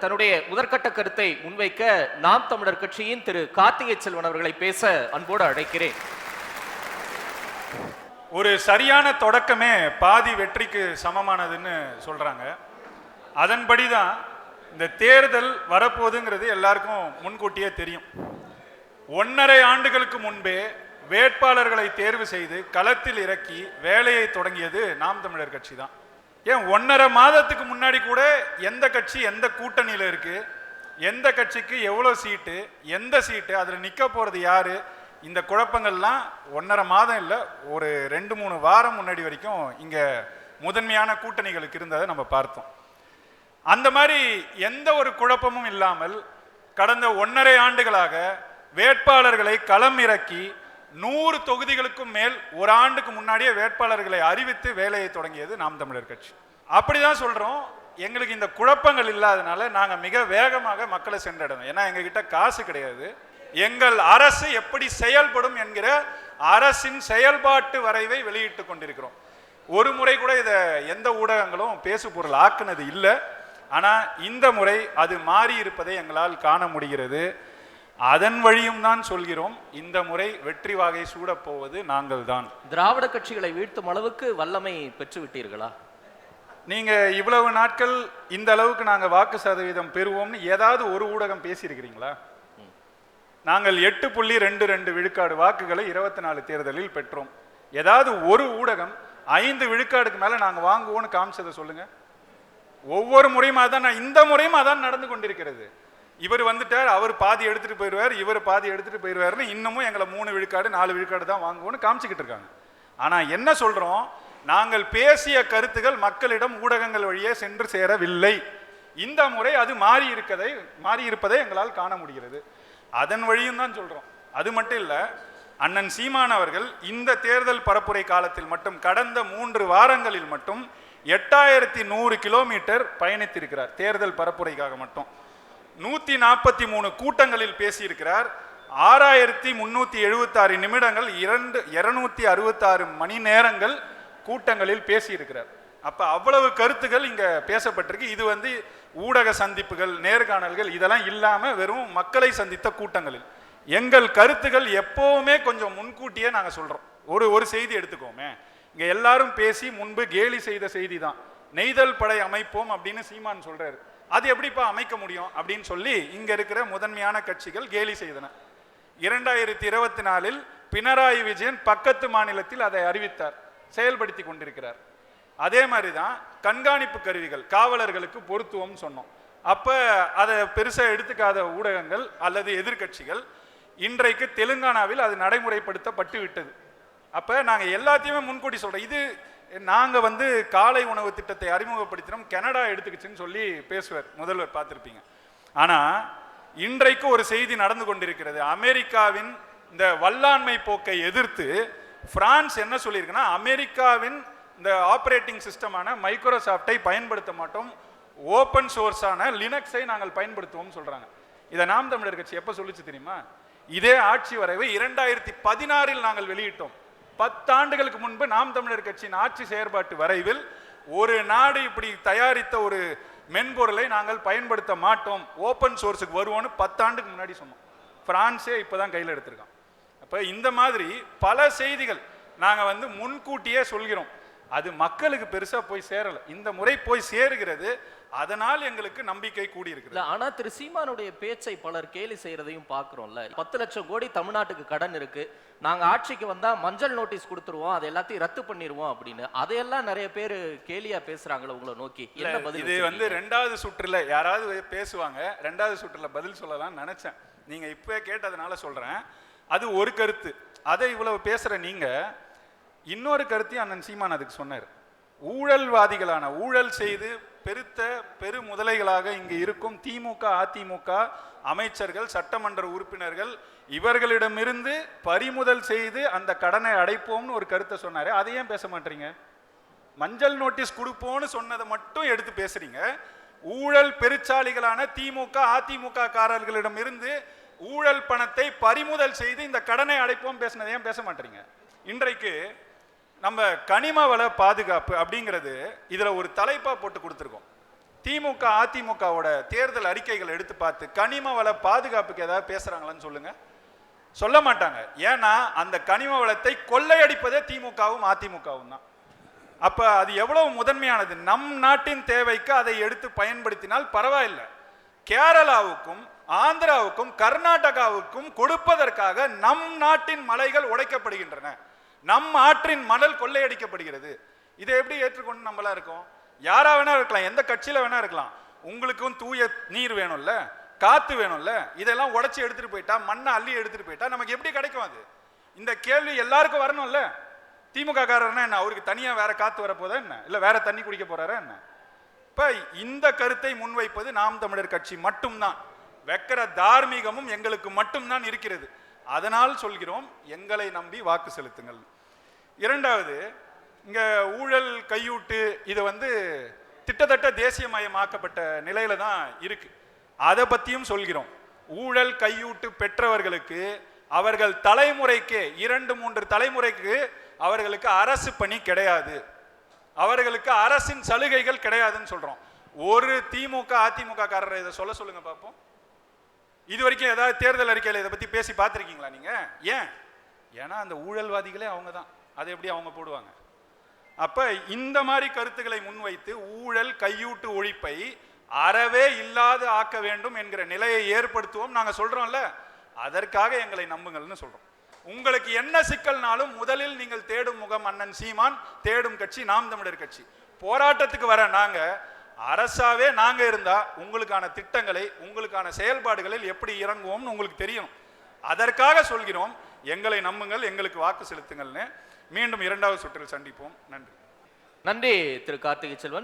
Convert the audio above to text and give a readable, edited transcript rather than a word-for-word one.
தன்னுடைய முதற்கட்ட கருத்தை முன்வைக்க நாம் தமிழர் கட்சியின் திரு கார்த்திகை செல்வன் அவர்களை பேச அன்போடு அழைக்கிறேன். ஒரு சரியான தொடக்கமே பாதி வெற்றிக்கு சமமானதுன்னு சொல்றாங்க. அதன்படிதான் இந்த தேர்தல் வரப்போகுதுங்கிறது எல்லாருக்கும் முன்கூட்டியே தெரியும். 1.5 ஆண்டுகளுக்கு முன்பே வேட்பாளர்களை தேர்வு செய்து களத்தில் இறக்கி வேலையை தொடங்கியது நாம் தமிழர் கட்சி தான். ஏன் 1.5 மாதத்துக்கு முன்னாடி கூட எந்த கட்சி எந்த கூட்டணியில் இருக்கு, எந்த கட்சிக்கு எவ்வளோ சீட்டு, எந்த சீட்டு, அதில் நிற்க போகிறது யாரு, இந்த குழப்பங்கள்லாம் 1.5 மாதம் இல்லை, ஒரு 2-3 வாரம் முன்னாடி வரைக்கும் இங்கே முதன்மையான கூட்டணிகளுக்கு இருந்ததை நம்ம பார்த்தோம். அந்த மாதிரி எந்த ஒரு குழப்பமும் இல்லாமல் கடந்த 1.5 ஆண்டுகளாக வேட்பாளர்களை களம் இறக்கி 100 தொகுதிகளுக்கும் மேல் ஒரு ஆண்டுக்கு முன்னாடியே வேட்பாளர்களை அறிவித்து வேலையை தொடங்கியது நாம் தமிழர் கட்சி. அப்படிதான் சொல்றோம். எங்களுக்கு இந்த குழப்பங்கள் இல்லாதனால நாங்கள் மிக வேகமாக மக்களை சென்றடைவோம். ஏன்னா எங்ககிட்ட காசு கிடையாது. எங்கள் அரசு எப்படி செயல்படும் என்கிற அரசின் செயல்பாட்டு வரைவை வெளியிட்டு கொண்டிருக்கிறோம். ஒரு முறை கூட இதை எந்த ஊடகங்களும் பேசு பொருள் ஆக்குனது இல்லை. ஆனால் இந்த முறை அது மாறி இருப்பதை எங்களால் காண முடிகிறது. அதன் வழியும் தான் சொல்கிறோம், இந்த முறை வெற்றி வாகை சூடப் போவது நாங்கள் தான். திராவிட கட்சிகளை வீழ்த்தும் அளவுக்கு வல்லமை பெற்று விட்டீர்களா? நீங்க இவ்வளவு நாட்கள் இந்த அளவுக்கு நாங்கள் வாக்கு சதவீதம் பெறுவோம்னு ஏதாவது ஒரு ஊடகம் பேசியிருக்கிறீங்களா? நாங்கள் 8.22 விழுக்காடு வாக்குகளை 24 தேர்தலில் பெற்றோம். ஏதாவது ஒரு ஊடகம் 5 விழுக்காடுக்கு மேல நாங்க வாங்குவோம்னு காமிச்சதை சொல்லுங்க. ஒவ்வொரு முறையும் அதான், இந்த முறையும் அதான் நடந்து கொண்டிருக்கிறது. இவர் வந்துட்டார், அவர் பாதி எடுத்துட்டு போயிடுவார், இவர் பாதி எடுத்துட்டு போயிடுவார்னு இன்னமும் எங்களை 3 விழுக்காடு 4 விழுக்காடு தான் வாங்குவோம்னு காமிச்சுக்கிட்டு இருக்காங்க. ஆனா என்ன சொல்றோம், நாங்கள் பேசிய கருத்துகள் மக்களிடம் ஊடகங்கள் வழியே சென்று சேரவில்லை. இந்த முறை அது மாறி இருப்பதை எங்களால் காண முடிகிறது. அதன் வழியும் தான் சொல்றோம். அது மட்டும் இல்ல, அண்ணன் சீமான் அவர்கள் இந்த தேர்தல் பரப்புரை காலத்தில் மட்டும் கடந்த 3 வாரங்களில் மட்டும் 8100 கிலோமீட்டர் பயணித்திருக்கிறார். தேர்தல் பரப்புரைக்காக மட்டும் 143 கூட்டங்களில் பேசியிருக்கிறார். 6376 நிமிடங்கள் 266 மணி நேரங்கள் கூட்டங்களில் பேசியிருக்கிறார். அப்ப அவ்வளவு கருத்துகள் இங்க பேசப்பட்டிருக்கு. இது ஊடக சந்திப்புகள், நேர்காணல்கள் இதெல்லாம் இல்லாம வெறும் மக்களை சந்தித்த கூட்டங்களில் எங்கள் கருத்துகள் எப்பவுமே கொஞ்சம் முன்கூட்டியே நாங்க சொல்றோம். ஒரு செய்தி எடுத்துக்கோமே, இங்க எல்லாரும் பேசி முன்பு கேலி செய்த செய்தி தான். நெய்தல் படை அமைப்போம் அப்படின்னு சீமான் சொல்றாரு. அது எப்படிப்பா அமைக்க முடியும் அப்படின்னு சொல்லி இங்க இருக்கிற முதன்மையான கட்சிகள் கேலி செய்தன. 2024 பினராயி விஜயன் பக்கத்து மாநிலத்தில் அதை அறிவித்தார், செயல்படுத்தி கொண்டிருக்கிறார். அதே மாதிரிதான் கண்காணிப்பு கருவிகள் காவலர்களுக்கு பொருத்துவம் சொன்னோம். அப்ப அதை பெருசா எடுத்துக்காத ஊடகங்கள் அல்லது எதிர்கட்சிகள் இன்றைக்கு தெலுங்கானாவில் அது நடைமுறைப்படுத்தப்பட்டு விட்டது. அப்ப நாங்க எல்லாத்தையுமே முன்கூட்டி சொல்றோம். இது நாங்க காலை உணவு திட்டத்தை அறிமுகப்படுத்தினோம், கனடா எடுத்துக்கிச்சுன்னு சொல்லி பேசுவார் முதல்வர், பார்த்திருப்பீங்க. ஆனா இன்றைக்கு ஒரு செய்தி நடந்து கொண்டிருக்கிறது. அமெரிக்காவின் இந்த வல்லாண்மை போக்கை எதிர்த்து பிரான்ஸ் என்ன சொல்லியிருக்குன்னா, அமெரிக்காவின் இந்த ஆபரேட்டிங் சிஸ்டமான மைக்ரோசாஃப்டை பயன்படுத்த மாட்டோம், ஓப்பன் சோர்ஸான லினக்ஸை நாங்கள் பயன்படுத்துவோம் சொல்றாங்க. இதை நாம் தமிழர் கட்சி எப்ப சொல்லிச்சு தெரியுமா? இதே ஆட்சி வரைவை 2016 நாங்கள் வெளியிட்டோம். 10 ஆண்டுகளுக்கு முன்பு நாம் தமிழர் கட்சியின் ஆட்சி செயற்பாட்டு வரைவில் ஒரு நாடு இப்படி தயாரித்த ஒரு மென்பொருளை நாங்கள் பயன்படுத்த மாட்டோம், ஓப்பன் சோர்ஸுக்கு வருவோம்னு 10 ஆண்டுக்கு முன்னாடி சொன்னோம். பிரான்ஸே இப்பதான் கையில் எடுத்திருக்கான். அப்ப இந்த மாதிரி பல செய்திகள் நாங்க முன்கூட்டியே சொல்கிறோம். அது மக்களுக்கு பெருசா போய் சேரல. இந்த முறை போய் சேருகிறது. அதனால் எங்களுக்கு நம்பிக்கை கூடி இருக்கு. ஆனா திரு சீமானுடைய பேச்சை பலர் கேலி செய்யறதையும் பாக்குறோம்ல. 10 லட்சம் கோடி தமிழ்நாட்டுக்கு கடன் இருக்கு, நாங்க ஆட்சிக்கு வந்தா மஞ்சள் நோட்டீஸ் கொடுத்துருவோம், அதை எல்லாத்தையும் ரத்து பண்ணிடுவோம் அப்படின்னு அதையெல்லாம் நிறைய பேர் கேலியா பேசுறாங்களே, உங்களை நோக்கி என்ன பதில்? இது 2வது சுற்றுல யாராவது பேசுவாங்க, 2வது சுற்றுல பதில் சொல்லலாம்னு நினைச்சேன். நீங்க இப்ப கேட்டதுனால சொல்றேன். அது ஒரு கருத்து. அதை இவ்வளவு பேசுற நீங்க இன்னொரு கருத்தையும் அண்ணன் சீமான் அதுக்கு சொன்னார். ஊழல்வாதிகளான, ஊழல் செய்து பெரு முதலைகளாக இங்கு இருக்கும் திமுக அதிமுக அமைச்சர்கள், சட்டமன்ற உறுப்பினர்கள், இவர்களிடமிருந்து பறிமுதல் செய்து அந்த கடனை அடைப்போம்னு ஒரு கருத்தை சொன்னாரு. அதையும் பேச மாட்டீங்க. மஞ்சள் நோட்டீஸ் கொடுப்போம்னு சொன்னதை மட்டும் எடுத்து பேசுறீங்க. ஊழல் பெருச்சாளிகளான திமுக அதிமுக காரர்களிடம் இருந்து ஊழல் பணத்தை பறிமுதல் செய்து இந்த கடனை அடைப்போம் பேசினதையும் பேச மாட்டீங்க. இன்றைக்கு நம்ம கனிம வள பாதுகாப்பு அப்படிங்கிறது இதுல ஒரு தலைப்பா போட்டு கொடுத்துருக்கோம். திமுக அதிமுகவோட தேர்தல் அறிக்கைகள் எடுத்து பார்த்து கனிம வள பாதுகாப்புக்கு ஏதாவது பேசுறாங்களான்னு சொல்லுங்க. சொல்ல மாட்டாங்க. ஏன்னா அந்த கனிம வளத்தை கொள்ளையடிப்பதே திமுகவும் அதிமுகவும் தான். அப்ப அது எவ்வளவு முதன்மையானது. நம் நாட்டின் தேவைக்கு அதை எடுத்து பயன்படுத்தினால் பரவாயில்லை. கேரளாவுக்கும் ஆந்திராவுக்கும் கர்நாடகாவுக்கும் கொடுப்பதற்காக நம் நாட்டின் மலைகள் உடைக்கப்படுகின்றன, நம் ஆற்றின் மணல் கொள்ளையடிக்கப்படுகிறது. இதை எப்படி ஏற்றுக்கொண்டு நம்மளா இருக்கோம்? யாரா வேணா இருக்கலாம், எந்த கட்சியில வேணா இருக்கலாம். உங்களுக்கும் தூய நீர் வேணும்ல, காத்து வேணும்ல, இதெல்லாம் உடைச்சி எடுத்துட்டு போயிட்டா, மண்ணை அள்ளி எடுத்துட்டு போயிட்டா நமக்கு எப்படி கிடைக்கும் அது? இந்த கேள்வி எல்லாருக்கும் வரணும்ல. திமுக காரர்னா என்ன, அவருக்கு தனியா வேற காத்து வரப்போதா என்ன, இல்ல வேற தண்ணி குடிக்க போறாரா என்ன? இப்ப இந்த கருத்தை முன்வைப்பது நாம் தமிழர் கட்சி மட்டும்தான். வைக்கிற தார்மீகமும் எங்களுக்கு மட்டும்தான் இருக்கிறது. அதனால் சொல்கிறோம், எங்களை நம்பி வாக்கு செலுத்துங்கள். இரண்டாவது, இங்க ஊழல் கையூட்டு இது திட்டத்தட்ட தேசியமயமாக்கப்பட்ட நிலையில தான் இருக்கு. அதை பத்தியும் சொல்கிறோம். ஊழல் கையூட்டு பெற்றவர்களுக்கு அவர்கள் தலைமுறைக்கு 2-3 தலைமுறைக்கு அவர்களுக்கு அரசு பணி கிடையாது, அவர்களுக்கு அரசின் சலுகைகள் கிடையாதுன்னு சொல்றோம். ஒரு திமுக அதிமுக காரரை இதை சொல்லுங்க பார்ப்போம். இது வரைக்கும் ஏதாவது தேர்தல் அறிக்கையில் இதை பத்தி பேசி பார்த்திருக்கீங்களா நீங்க? ஏன்? ஏன்னா அந்த ஊழல்வாதிகளே அவங்க தான். அதை எப்படி அவங்க போடுவாங்க? அப்ப இந்த மாதிரி கருத்துக்களை முன்வைத்து ஊழல் கையூட்டு ஒழிப்பை அறவே இல்லாத ஆக்க வேண்டும் என்கிற நிலையை ஏற்படுத்துவோம். நாங்க சொல்றோம்ல, அதற்காக எங்களை நம்புங்கள்னு சொல்றோம். உங்களுக்கு என்ன சிக்கல்னாலும் முதலில் நீங்கள் தேடும் முகம் அண்ணன் சீமான், தேடும் கட்சி நாம் தமிழர் கட்சி. போராட்டத்துக்கு வர நாங்க அரசாவே நாங்க இருந்தா உங்களுக்கான திட்டங்களை, உங்களுக்கான செயல்பாடுகளில் எப்படி இறங்குவோம்னு உங்களுக்கு தெரியும். அதற்காக சொல்கிறோம், எங்களை நம்புங்கள், எங்களுக்கு வாக்கு செலுத்துங்கள்னு. மீண்டும் 2வது சுற்றில் சந்திப்போம். நன்றி. நன்றி திரு கார்த்திகை செல்வன்.